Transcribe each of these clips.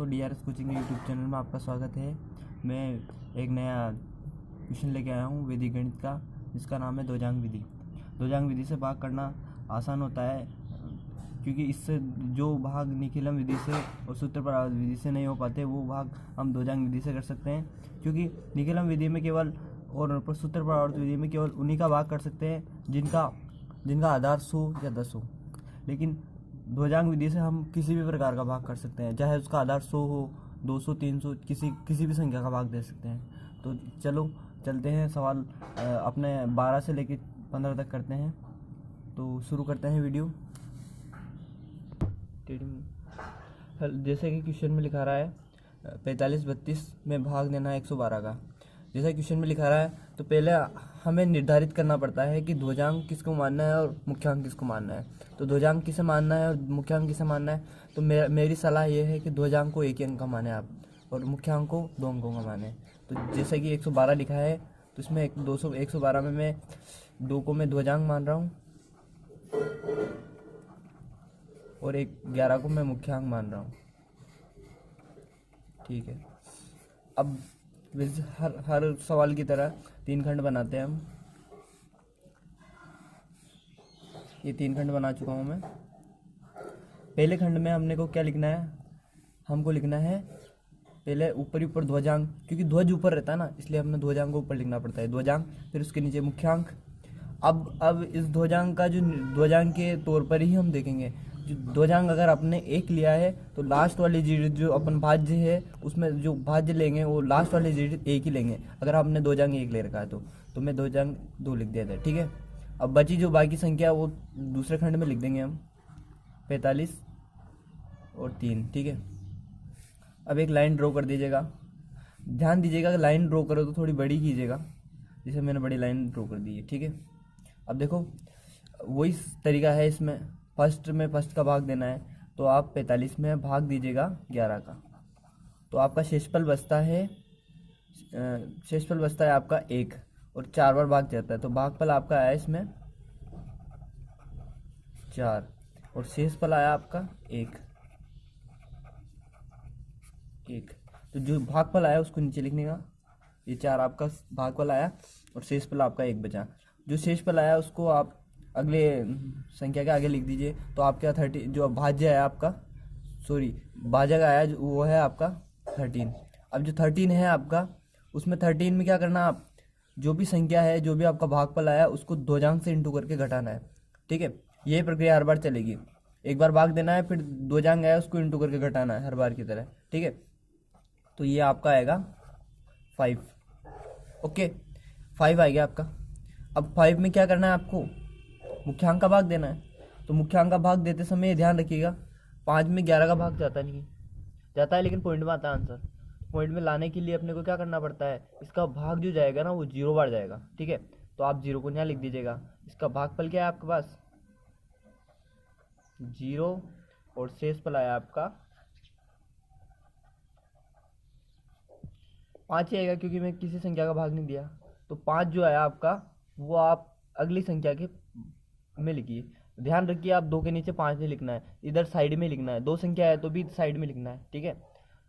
तो DRS coaching YouTube channel में आपका स्वागत है। मैं एक नया क्वेश्चन लेके आया हूँ वैदिक गणित का, जिसका नाम है दोजांग विधि। दोजांग विधि से भाग करना आसान होता है, क्योंकि इससे जो भाग निखिलम विधि से और सूत्र परावर्त विधि से नहीं हो पाते, वो भाग हम दोजांग विधि से कर सकते हैं। क्योंकि निखिलम विधि में केवल और सूत्र परावर्त विधि में केवल उन्हीं का भाग कर सकते हैं जिनका आधार 100 या 10 हो। लेकिन दोजांग विधि से हम किसी भी प्रकार का भाग कर सकते हैं, चाहे उसका आधार 100 हो, 200, 300, किसी भी संख्या का भाग दे सकते हैं। तो चलो चलते हैं, सवाल अपने 12 से लेकर 15 तक करते हैं। तो शुरू करते हैं वीडियो। जैसे कि क्वेश्चन में लिखा रहा है 45-32 में भाग देना है 112 का। जैसा क्वेश्चन में लिखा रहा है, तो पहले हमें निर्धारित करना पड़ता है कि ध्वजांक किसको मानना है और मुख्यांक किसको मानना है। तो ध्वजांक किसे मानना है और मुख्यांक किसे मानना है, तो मेरी सलाह ये है कि ध्वजांक को 1 अंक का माने आप, और मुख्यांक को 2 अंकों का माने। तो जैसे कि 112 लिखा है, तो इसमें 112 में मैं 2 को मैं ध्वजांक मान रहा हूँ और 11 को मैं मुख्यांक मान रहा हूँ। ठीक है, अब हर सवाल की तरह 3 खंड बनाते हैं हम। ये 3 खंड बना चुका हूँ मैं। पहले खंड में हमने को क्या लिखना है, हमको लिखना है पहले ऊपर ध्वजांक, क्योंकि ध्वज ऊपर रहता है ना, इसलिए हमने ध्वजांक को ऊपर लिखना पड़ता है, ध्वजांक, फिर उसके नीचे मुख्यांक। अब इस ध्वजांक का जो ध्वजांक के तौर पर ही हम देखेंगे। जो ध्वजांक अगर आपने 1 लिया है, तो लास्ट वाली डिजिट जो अपन भाज्य है उसमें जो भाज्य लेंगे वो लास्ट वाली डिजिट 1 ही लेंगे। अगर आपने ध्वजांक 1 ले रखा है तो मैं ध्वजांक 2 लिख दिया था। ठीक है, अब बची जो बाकी संख्या वो दूसरे खंड में लिख देंगे हम, 45 और 3। ठीक है, अब एक लाइन ड्रॉ कर दीजिएगा। ध्यान दीजिएगा, लाइन ड्रॉ करो तो थोड़ी बड़ी कीजिएगा, जैसे मैंने बड़ी लाइन ड्रॉ कर दी है। ठीक है, अब देखो वही तरीका है इसमें। फर्स्ट का भाग देना है, तो आप 45 में भाग दीजिएगा 11 का, तो आपका शेषफल बचता है आपका 1, और 4 बार भाग जाता है, तो भागफल आपका आया इसमें 4, और शेषफल आया आपका 1। तो जो भागफल आया उसको नीचे लिखने का, ये 4 आपका भागफल आया और शेषफल आपका 1 बचा। जो शेषफल आया उसको आप अगले संख्या के आगे लिख दीजिए। तो आपका 30 जो भाज्य है आपका, भाजक आया वो है आपका 13। अब जो 13 है आपका, उसमें 13 में क्या करना, आप जो भी संख्या है, जो भी आपका भागफल आया उसको ध्वजांक से इंटू करके घटाना है। ठीक है, ये प्रक्रिया हर बार चलेगी। एक बार भाग देना है, फिर ध्वजांक आया उसको इंटू करके घटाना है हर बार की तरह। ठीक है, तो ये आपका आएगा 5। ओके, 5 आ गया आपका। अब 5 में क्या करना है, आपको मुख्यांक का भाग देना है। तो मुख्यांक का भाग देते समय ध्यान रखिएगा, 5 में 11 का भाग जाता नहीं है, जाता है लेकिन पॉइंट में आता है आंसर। पॉइंट में लाने के लिए अपने को क्या करना पड़ता है, इसका भाग जो जाएगा ना वो 0 बार जाएगा। ठीक है, तो आप 0 को यहाँ लिख दीजिएगा। इसका भागफल क्या है आपके पास 0, और शेषफल आया आपका 5 ही आएगा, क्योंकि मैं किसी संख्या का भाग नहीं दिया। तो 5 जो आया आपका वो आप अगली संख्या के में लिखिए। ध्यान रखिए, आप 2 के नीचे 5 नहीं लिखना है, इधर साइड में लिखना है। 2 संख्या है तो भी साइड में लिखना है। ठीक है,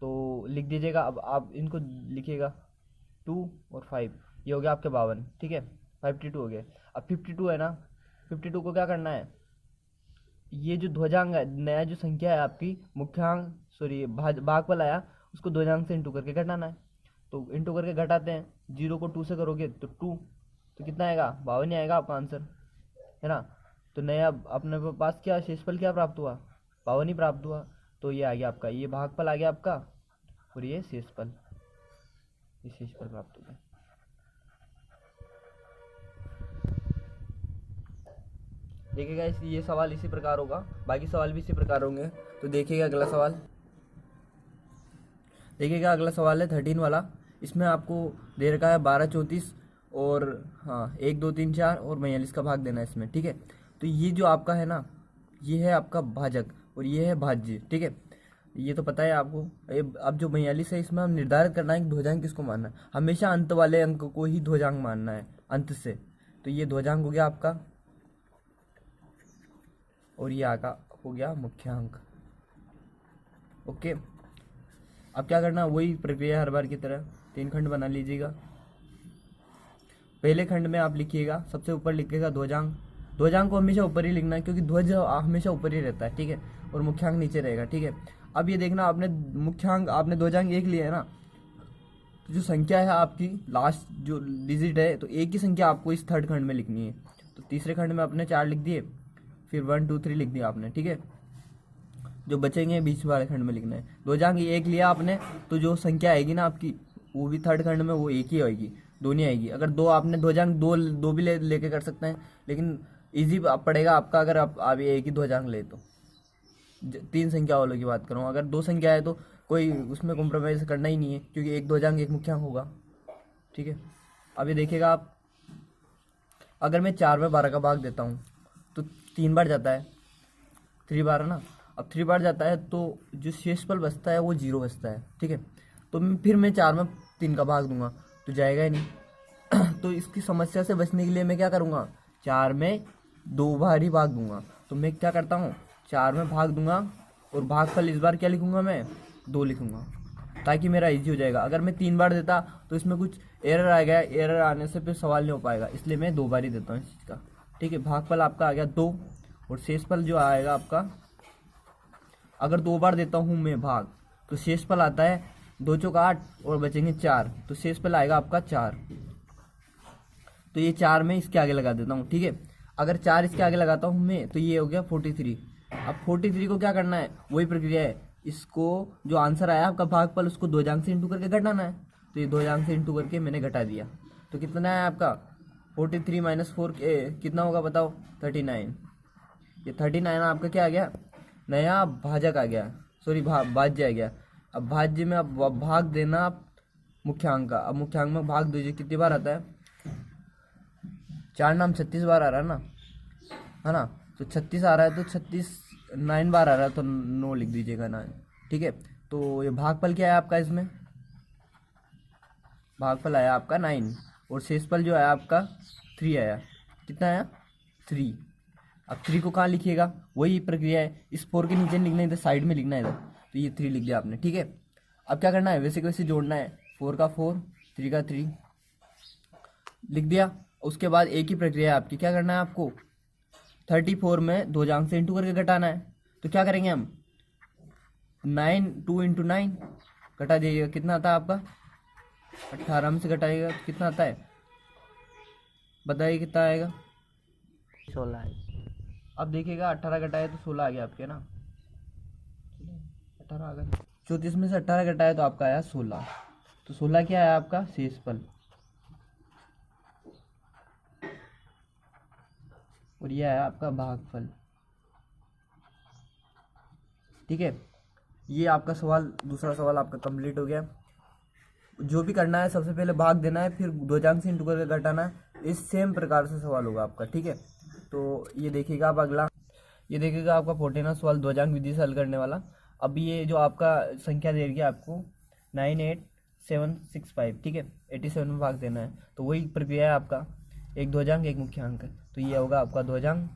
तो लिख दीजिएगा। अब आप इनको लिखिएगा 2 और 5, ये हो गया आपके 52। ठीक है, 52 हो गया। अब 52 है ना, 52 को क्या करना है, ये जो ध्वजांक है, नया जो संख्या है आपकी मुख्यांक भागफल आया उसको ध्वजांक से इंटू करके घटाना है। तो इंटू करके घटाते हैं, 0 को 2 से करोगे तो 2, तो कितना आएगा 52 आएगा आपका आंसर, है ना। तो नया अपने पास क्या शेषफल क्या प्राप्त हुआ, 52 प्राप्त हुआ। तो ये आ गया आपका, ये भागफल आ गया आपका, और ये शेषफल प्राप्त हो गया। देखिएगा ये सवाल इसी प्रकार होगा, बाकी सवाल भी इसी प्रकार होंगे। तो देखिएगा अगला सवाल, देखिएगा अगला सवाल है 13 वाला। इसमें आपको दे रखा है 12, 34 और 1, 2, 3, 4 और 42 का भाग देना है इसमें। ठीक है, तो ये जो आपका है ना, ये है आपका भाजक और ये है भाज्य। ठीक है, ये तो पता है आपको। अब जो 42 है, इसमें हम निर्धारित करना है कि ध्वजांक किसको मानना है। हमेशा अंत वाले अंक को ही ध्वजांक मानना है, अंत से। तो ये ध्वजांक हो गया आपका, और ये आका हो गया मुख्यांक। ओके, अब क्या करना, वही प्रक्रिया हर बार की तरह 3 खंड बना लीजिएगा। पहले खंड में आप लिखिएगा, सबसे ऊपर लिखिएगा ध्वजांक। ध्वजांक को हमेशा ऊपर ही लिखना है क्योंकि ध्वज हमेशा ऊपर ही रहता है, ठीक है, और मुख्यांक नीचे रहेगा, ठीक है। अब ये देखना, आपने मुख्यांक, आपने ध्वजांक 1 लिया है ना, तो जो संख्या है आपकी लास्ट जो डिजिट है, तो एक ही संख्या आपको इस थर्ड खंड में लिखनी है। तो तीसरे खंड में आपने 4 लिख दिए, फिर 1 2 3 लिख दिया आपने, ठीक है। जो बचेंगे बीच वाले खंड में लिखना है। ध्वजांक 1 लिया आपने, तो जो संख्या आएगी ना आपकी, वो भी थर्ड खंड में वो एक ही आएगी, दो नहीं आएगी। अगर दो आपने ध्वजांक दो भी लेके कर सकते हैं, लेकिन इजी पड़ेगा आपका अगर आप एक ही ध्वजांक ले तो। 3 संख्या वालों की बात करूँ, अगर 2 संख्या है तो कोई उसमें कॉम्प्रोमाइज़ करना ही नहीं है क्योंकि एक ध्वजांक एक मुख्यांक होगा, ठीक है। अब ये देखिएगा आप, अगर मैं 4 में 12 का भाग देता हूँ तो 3 बार जाता है, 3 बार है ना। अब 3 बार जाता है तो जो शेषफल बचता है वो 0 बचता है, ठीक है। तो फिर मैं 4 में 3 का भाग दूंगा तो जाएगा ही नहीं। तो इसकी समस्या से बचने के लिए मैं क्या करूँगा, 4 में 2 बार ही भाग दूंगा। तो मैं क्या करता हूँ, 4 में भाग दूंगा और भागफल इस बार क्या लिखूंगा, मैं 2 लिखूंगा ताकि मेरा इजी हो जाएगा। अगर मैं 3 बार देता तो इसमें कुछ एरर आ गया, एरर आने से फिर सवाल नहीं हो पाएगा, इसलिए मैं 2 बार ही देता हूँ इस चीज़ का, ठीक है। भागफल आपका आ गया 2 और शेषफल जो आएगा आपका, अगर 2 बार देता हूँ मैं भाग तो शेषफल आता है 2 चौक 8 और बचेंगे 4, तो शेषफल आएगा आपका 4। तो ये 4 में इसके आगे लगा देता हूँ, ठीक है। अगर 4 इसके आगे लगाता हूँ मैं तो ये हो गया 43। अब 43 को क्या करना है, वही प्रक्रिया है, इसको जो आंसर आया आपका भागफल उसको ध्वजांक से इंटू करके घटाना है। तो ये ध्वजांक से इंटू करके मैंने घटा दिया, तो कितना है आपका 43 माइनस 4 कितना होगा बताओ, 39। ये 39 आपका क्या आ गया, नया भाजक आ गया, सॉरी भाज्य आ गया। अब भाज्य में अब भाग देना आप मुख्यांक का, अब मुख्यांक में भाग दीजिए, कितनी बार आता है, 4 नाम 36 बार आ रहा है ना, है ना। तो 36 आ रहा है तो 36 9 बार आ रहा है तो 9 लिख दीजिएगा 9, ठीक है। तो ये भागफल क्या है आपका, इसमें भागफल आया आपका 9 और शेषफल जो आया आपका 3 आया, कितना आया 3। अब 3 को कहाँ लिखिएगा, वही प्रक्रिया है, इस 4 के नीचे लिखना है, इधर साइड में लिखना है इधर, तो ये 3 लिख दिया आपने, ठीक है। अब क्या करना है, वैसे वैसे जोड़ना है, 4 का 4 3 का 3 लिख दिया। उसके बाद एक ही प्रक्रिया है आपकी, क्या करना है आपको, 34 में ध्वजांक से इंटू करके घटाना है। तो क्या करेंगे हम, 9 2 इंटू 9 घटा दीजिएगा, कितना आता है आपका, 18 में से घटाइएगा तो कितना आता है, बताइए कितना आएगा, 16। अब देखिएगा 18 घटाए तो 16 आ गया आपके ना, 18 आ गया, 34 में से 18 घटाए तो आपका आया 16। तो 16 क्या आया आपका शेषफल, और यह आया आपका भागफल, ठीक है। ये आपका सवाल, दूसरा सवाल आपका कंप्लीट हो गया। जो भी करना है सबसे पहले भाग देना है, फिर ध्वजांक से इंटू करके घटाना है, इस सेम प्रकार से सवाल होगा आपका, ठीक है। तो ये देखिएगा आप अगला, ये देखिएगा आपका 14वां सवाल ध्वजांक विधि से हल करने वाला। अब ये जो आपका संख्या दे रही है आपको 98765, ठीक है, 87 में भाग देना है, तो वही प्रक्रिया है आपका, एक ध्वजांक एक मुख्यांक, तो ये होगा आपका ध्वजांक।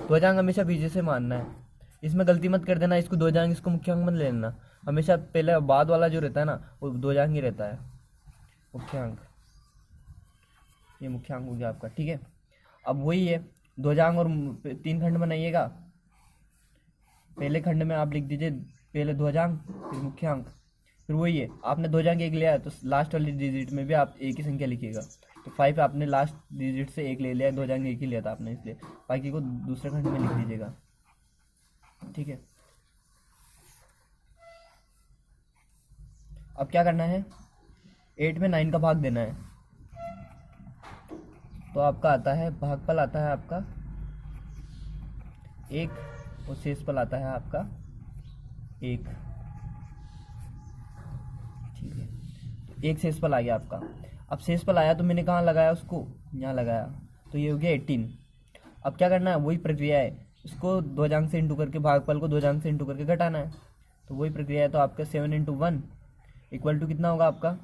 ध्वजांक हमेशा बीजे से मानना है, इसमें गलती मत कर देना, इसको ध्वजांक इसको मुख्यांक मत ले लेना, हमेशा पहले बाद वाला जो रहता है ना वो ध्वजांक ही रहता है, मुख्यांक, ये मुख्यांक हो गया आपका, ठीक है। अब वही है, ध्वजांक और 3 खंड बनाइएगा। पहले खंड में आप लिख दीजिए पहले ध्वजांक फिर मुख्यांक, फिर वही है, आपने ध्वजांक 1 लिया है तो लास्ट वाली डिजिट में भी आप एक ही संख्या लिखिएगा। तो 5 आपने लास्ट डिजिट से 1 ले लिया, ध्वजांक 1 ही लिया था आपने, इसलिए बाकी को दूसरे खंड में लिख दीजिएगा, ठीक है। अब क्या करना है, 8 में 9 का भाग देना है, तो आपका आता है भागफल आता है आपका 1 और शेषफल आता है आपका 1, ठीक है। तो 1 शेषफल आ गया आपका। अब शेषफल आया तो मैंने कहाँ लगाया उसको, यहाँ लगाया, तो ये हो गया 18। अब क्या करना है, वही प्रक्रिया है, इसको ध्वजांक से इंटू करके, भागफल को ध्वजांक से इंटू करके घटाना है, तो वही प्रक्रिया है। तो आपका 7 इंटू 1 इक्वल टू कितना होगा आपका,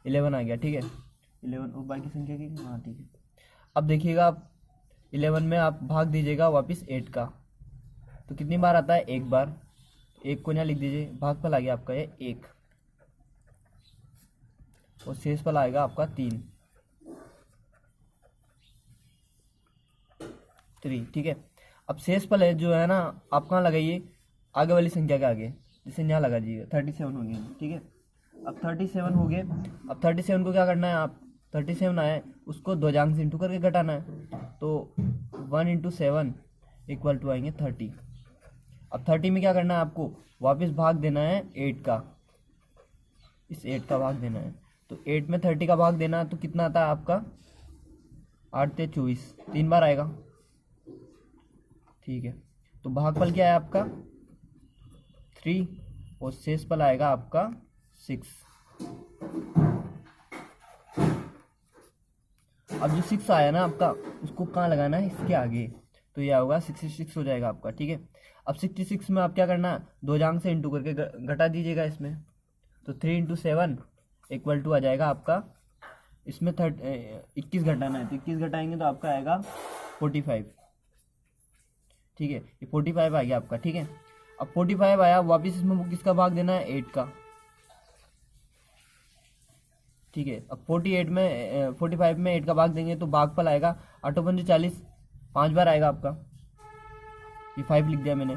11 आ गया, ठीक है। 11 और बाकी संख्या की, हाँ ठीक है। अब देखिएगा आप 11 में आप भाग दीजिएगा वापस 8 का, तो कितनी बार आता है, एक बार। एक को यहाँ लिख दीजिए, भागफल आ गया आपका ये 1 और शेषफल आएगा आपका 3। ठीक है। अब शेषफल है जो है ना, आप कहाँ लगाइए, आगे वाली संख्या के आगे, जैसे यहाँ लगा दीजिए 37 हो गया। ठीक है, अब 37 हो गए। अब 37 को क्या करना है, आप 37 आए उसको 2 जांग से इंटू करके घटाना है। तो 1 × 7 = आएंगे 30। अब 30 में क्या करना है आपको, वापस भाग देना है 8 का, इस 8 का भाग देना है। तो 8 में 30 का भाग देना है तो कितना आता है आपका, 8 × 24, 3 बार आएगा। ठीक है, तो भागफल क्या है आपका 3 और शेषफल आएगा आपका 6। अब जो 6 आया ना आपका, उसको कहाँ लगाना है, इसके आगे। तो यह होगा 66 हो जाएगा आपका। ठीक है, अब 66 में आप क्या करना है, 2 जांग से इंटू करके घटा दीजिएगा इसमें। तो 3 × 7 = आ जाएगा आपका, इसमें 21 घटाना है, तो 21 घटाएंगे तो आपका आएगा 45। ठीक है, ये 45 आ गया आपका। ठीक है, अब 45 आया, वापस इसमें किसका भाग देना है, 8 का। ठीक है, अब 45 में 8 का भाग देंगे तो भागफल आएगा 8 × 5 = 40, 5 बार आएगा आपका। ये 5 लिख दिया मैंने।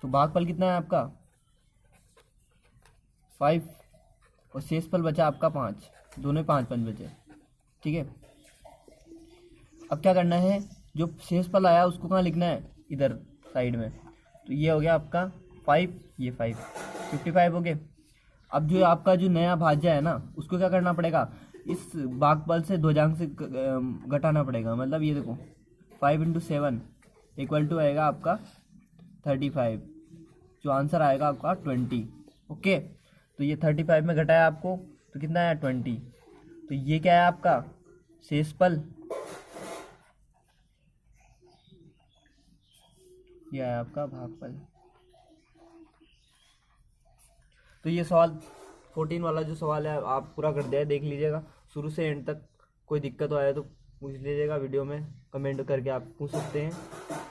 तो भागफल कितना है आपका 5 और शेषफल बचा आपका 5, दोनों 5 बचे। ठीक है, अब क्या करना है, जो शेषफल आया उसको कहाँ लिखना है, इधर साइड में। तो ये हो गया आपका 5, ये 5, 55 हो गए। अब जो आपका जो नया भाज्य है ना, उसको क्या करना पड़ेगा, इस भागफल से 2 जांग से घटाना पड़ेगा। मतलब ये देखो 5 × 7 = आएगा आपका 35, जो आंसर आएगा आपका 20। ओके, तो ये 35 में घटाया आपको तो कितना आया 20। तो ये क्या है आपका शेषफल, यह है आपका भागफल। तो ये सवाल 14 वाला जो सवाल है आप पूरा कर दिया है, देख लीजिएगा शुरू से एंड तक। कोई दिक्कत आए तो पूछ लीजिएगा, वीडियो में कमेंट करके आप पूछ सकते हैं।